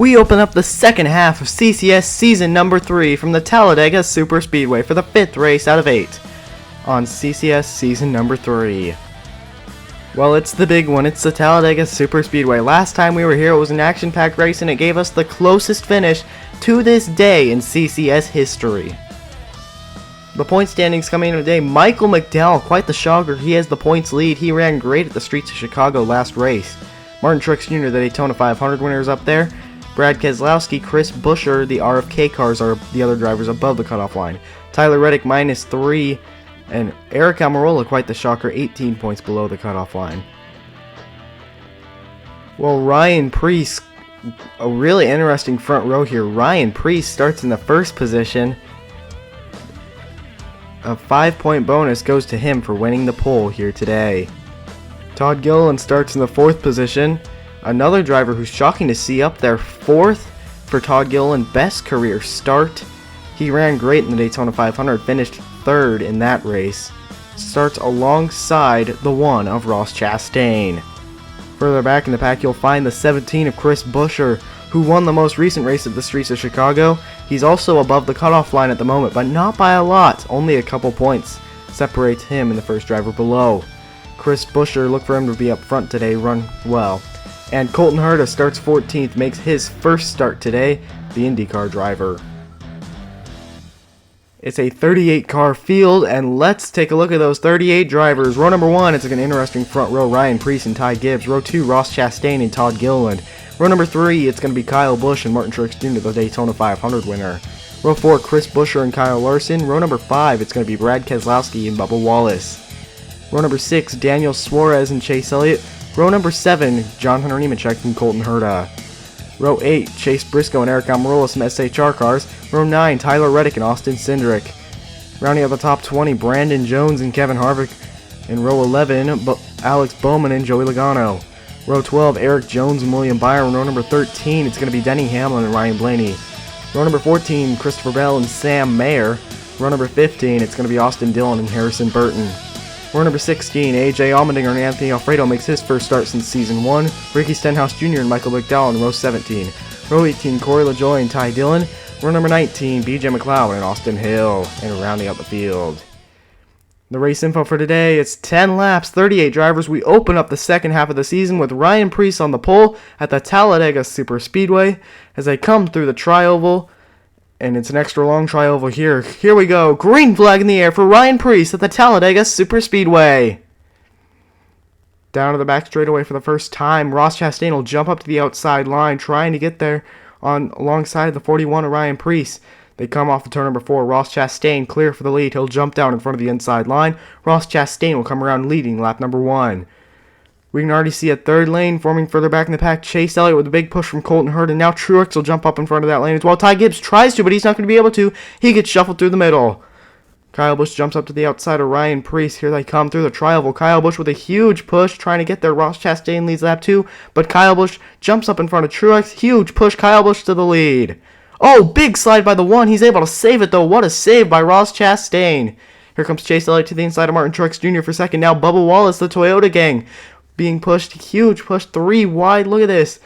We open up the second half of CCS season number 3 from the Talladega Superspeedway for the 5th race out of 8 on CCS season number 3. Well, it's the big one. It's the Talladega Superspeedway. Last time we were here, it was an action-packed race, and it gave us the closest finish to this day in CCS history. The point standings coming in today, Michael McDowell, quite the shocker. He has the points lead. He ran great at the streets of Chicago last race. Martin Truex Jr., the Daytona 500 winner, is up there. Brad Keselowski, Chris Buescher, the RFK cars are the other drivers above the cutoff line. Tyler Reddick -3, and Eric Almirola, quite the shocker, 18 points below the cutoff line. Well, Ryan Preece, a really interesting front row here. Ryan Preece starts in the first position. A 5-point bonus goes to him for winning the pole here today. Todd Gilliland starts in the 4th position. Another driver who's shocking to see up there, 4th for Todd Gilliland, best career start. He ran great in the Daytona 500, finished 3rd in that race. Starts alongside the 1 of Ross Chastain. Further back in the pack, you'll find the 17 of Chris Buescher, who won the most recent race at the streets of Chicago. He's also above the cutoff line at the moment, but not by a lot. Only a couple points separates him and the first driver below. Chris Buescher, look for him to be up front today, run well. And Colton Herta starts 14th, makes his first start today, the IndyCar driver. It's a 38-car field, and let's take a look at those 38 drivers. Row number 1, it's an interesting front row, Ryan Preece and Ty Gibbs. Row 2, Ross Chastain and Todd Gilliland. Row number 3, it's going to be Kyle Busch and Martin Truex Jr., the Daytona 500 winner. Row 4, Chris Buescher and Kyle Larson. Row number 5, it's going to be Brad Keselowski and Bubba Wallace. Row number 6, Daniel Suarez and Chase Elliott. Row number 7, John Hunter Nemechek and Colton Herta. Row 8, Chase Briscoe and Eric Almirola, some SHR cars. Row 9, Tyler Reddick and Austin Cindric. Rounding out the top 20, Brandon Jones and Kevin Harvick. In row 11, Alex Bowman and Joey Logano. Row 12, Eric Jones and William Byron. Row number 13, it's going to be Denny Hamlin and Ryan Blaney. Row number 14, Christopher Bell and Sam Mayer. Row number 15, it's going to be Austin Dillon and Harrison Burton. Row number 16, AJ Allmendinger and Anthony Alfredo makes his first start since Season 1. Ricky Stenhouse Jr. and Michael McDowell in row 17. Row 18, Corey LaJoie and Ty Dillon. Row number 19, BJ McLeod and Austin Hill. And rounding out the field. The race info for today, it's 10 laps, 38 drivers. We open up the second half of the season with Ryan Preece on the pole at the Talladega Superspeedway as they come through the tri-oval. And it's an extra long tri-oval here. Here we go. Green flag in the air for Ryan Preece at the Talladega Superspeedway. Down to the back straightaway for the first time. Ross Chastain will jump up to the outside line, trying to get there alongside the 41 of Ryan Preece. They come off of turn number 4. Ross Chastain clear for the lead. He'll jump down in front of the inside line. Ross Chastain will come around leading lap number 1. We can already see a third lane forming further back in the pack. Chase Elliott with a big push from Colton Herta. Now Truex will jump up in front of that lane as well. Ty Gibbs tries to, but he's not going to be able to. He gets shuffled through the middle. Kyle Busch jumps up to the outside of Ryan Preece. Here they come through the tri-oval. Kyle Busch with a huge push trying to get there. Ross Chastain leads lap 2, but Kyle Busch jumps up in front of Truex. Huge push. Kyle Busch to the lead. Oh, big slide by the 1. He's able to save it, though. What a save by Ross Chastain. Here comes Chase Elliott to the inside of Martin Truex Jr. for second. Now Bubba Wallace, the Toyota gang, being pushed, huge push, 3 wide, look at this,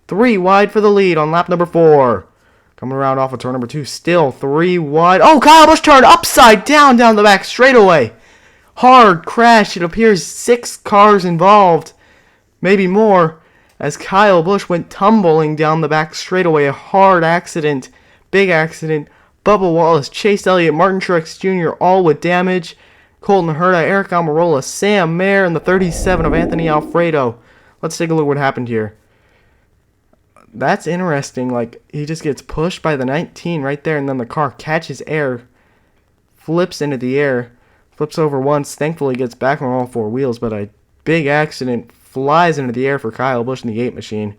3 wide for the lead on lap number 4. Coming around off of turn number 2, still 3 wide. Oh, Kyle Busch turned upside down the back straightaway. Hard crash, it appears 6 cars involved, maybe more, as Kyle Busch went tumbling down the back straightaway. A hard accident, big accident. Bubba Wallace, Chase Elliott, Martin Truex Jr. all with damage. Colton Herta, Eric Almirola, Sam Mayer, and the 37 of Anthony Alfredo. Let's take a look at what happened here. That's interesting. Like, he just gets pushed by the 19 right there, and then the car catches air, flips into the air, flips over once, thankfully gets back on all 4 wheels, but a big accident, flies into the air for Kyle Busch in the 8 machine.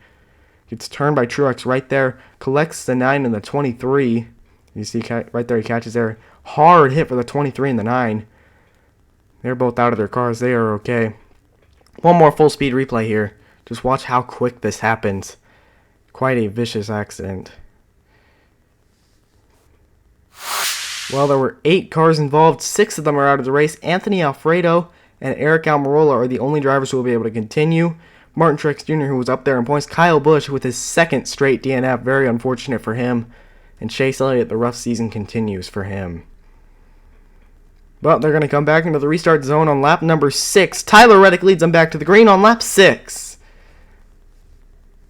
Gets turned by Truex right there, collects the 9 and the 23. You see right there, he catches air. Hard hit for the 23 and the 9. They're both out of their cars. They are okay. One more full speed replay here. Just watch how quick this happens. Quite a vicious accident. Well, there were 8 cars involved. 6 of them are out of the race. Anthony Alfredo and Eric Almirola are the only drivers who will be able to continue. Martin Truex Jr., who was up there in points. Kyle Busch with his second straight DNF. Very unfortunate for him. And Chase Elliott, the rough season continues for him. But they're going to come back into the restart zone on lap number 6. Tyler Reddick leads them back to the green on lap 6.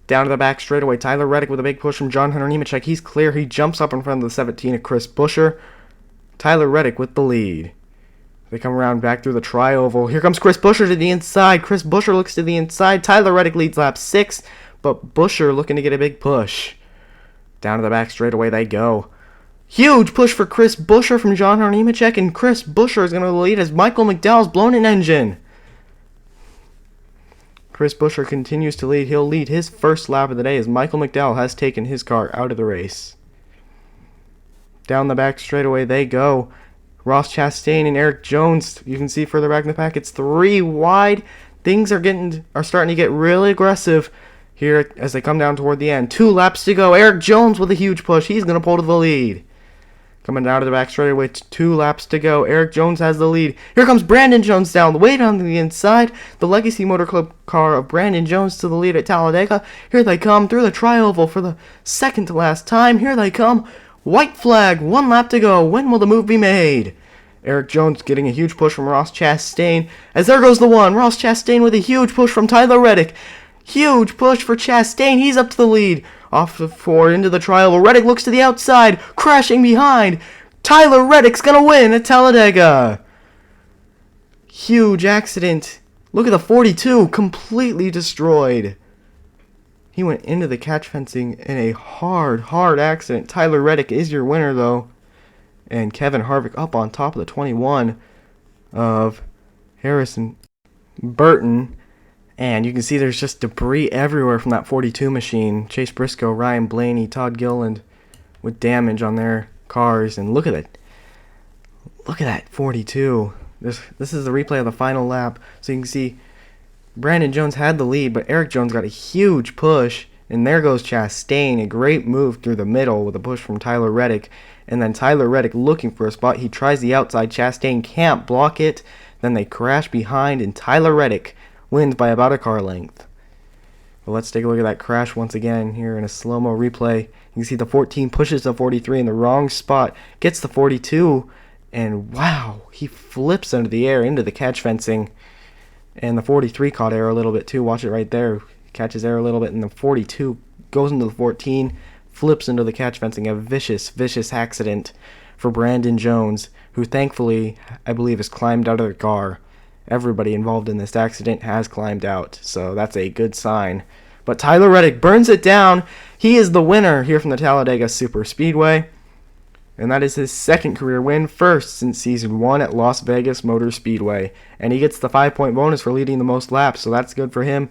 Down to the back straightaway. Tyler Reddick with a big push from John Hunter Nemechek. He's clear. He jumps up in front of the 17 of Chris Buescher. Tyler Reddick with the lead. They come around back through the tri-oval. Here comes Chris Buescher to the inside. Chris Buescher looks to the inside. Tyler Reddick leads lap 6, but Buescher looking to get a big push. Down to the back straightaway they go. Huge push for Chris Buescher from John Hunter Nemechek, and Chris Buescher is going to lead as Michael McDowell's blown an engine. Chris Buescher continues to lead. He'll lead his first lap of the day as Michael McDowell has taken his car out of the race. Down the back straightaway they go. Ross Chastain and Eric Jones, you can see further back in the pack, it's 3 wide. Things are starting to get really aggressive here as they come down toward the end. 2 laps to go. Eric Jones with a huge push. He's going to pull to the lead. Coming down to the back straightaway, 2 laps to go. Eric Jones has the lead. Here comes Brandon Jones down, way down to the inside. The Legacy Motor Club car of Brandon Jones to the lead at Talladega. Here they come through the tri-oval for the second to last time. Here they come. White flag, 1 lap to go. When will the move be made? Eric Jones getting a huge push from Ross Chastain. As there goes the one. Ross Chastain with a huge push from Tyler Reddick. Huge push for Chastain. He's up to the lead. Off the 4 into the tri-oval. Reddick looks to the outside. Crashing behind. Tyler Reddick's going to win at Talladega. Huge accident. Look at the 42. Completely destroyed. He went into the catch fencing in a hard accident. Tyler Reddick is your winner, though. And Kevin Harvick up on top of the 21 of Harrison Burton. And you can see there's just debris everywhere from that 42 machine. Chase Briscoe, Ryan Blaney, Todd Gilliland with damage on their cars. And look at it. Look at that 42. This is the replay of the final lap. So you can see Brandon Jones had the lead, but Eric Jones got a huge push. And there goes Chastain, a great move through the middle with a push from Tyler Reddick. And then Tyler Reddick looking for a spot. He tries the outside. Chastain can't block it. Then they crash behind, and Tyler Reddick wins by about a car length. Well, let's take a look at that crash once again here in a slow-mo replay. You can see the 14 pushes the 43 in the wrong spot, gets the 42, and wow, he flips into the air into the catch fencing. And the 43 caught air a little bit too. Watch it right there. Catches air a little bit, and the 42 goes into the 14, flips into the catch fencing. A vicious accident for Brandon Jones, who thankfully, I believe, has climbed out of the car. Everybody involved in this accident has climbed out, so that's a good sign. But Tyler Reddick burns it down. He is the winner here from the Talladega Superspeedway, and that is his second career win, first since Season 1 at Las Vegas Motor Speedway. And he gets the 5-point bonus for leading the most laps, so that's good for him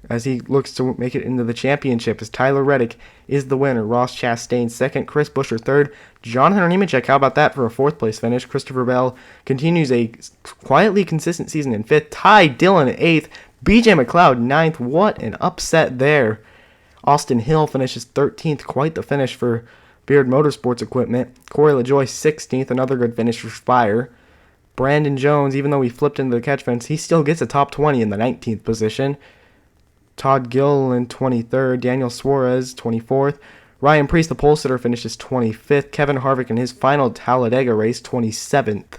as he looks to make it into the championship, as Tyler Reddick is the winner. Ross Chastain second, Chris Buescher third, John Hunter Nemechek, how about that for a 4th place finish? Christopher Bell continues a quietly consistent season in 5th, Ty Dillon 8th, BJ McLeod 9th, what an upset there. Austin Hill finishes 13th, quite the finish for Beard Motorsports Equipment. Corey LaJoie 16th, another good finish for Spire. Brandon Jones, even though he flipped into the catch fence, he still gets a top 20 in the 19th position. Todd Gilliland 23rd, Daniel Suarez 24th, Ryan Preece, the pole sitter, finishes 25th, Kevin Harvick in his final Talladega race 27th,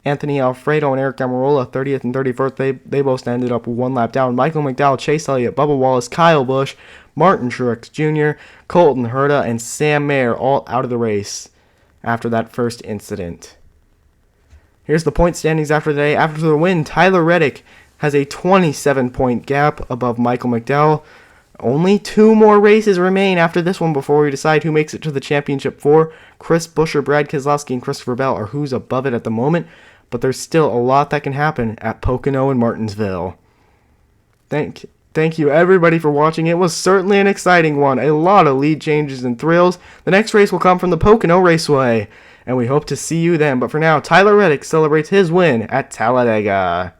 Anthony Alfredo and Eric Amarola 30th and 31st, they both ended up 1 lap down. Michael McDowell, Chase Elliott, Bubba Wallace, Kyle Busch, Martin Truex Jr., Colton Herta, and Sam Mayer all out of the race after that first incident. Here's the point standings after the day. After the win, Tyler Reddick has a 27-point gap above Michael McDowell. Only 2 more races remain after this one before we decide who makes it to the championship 4. Chris Buescher, Brad Keselowski, and Christopher Bell are who's above it at the moment, but there's still a lot that can happen at Pocono and Martinsville. Thank you everybody for watching. It was certainly an exciting one. A lot of lead changes and thrills. The next race will come from the Pocono Raceway, and we hope to see you then. But for now, Tyler Reddick celebrates his win at Talladega.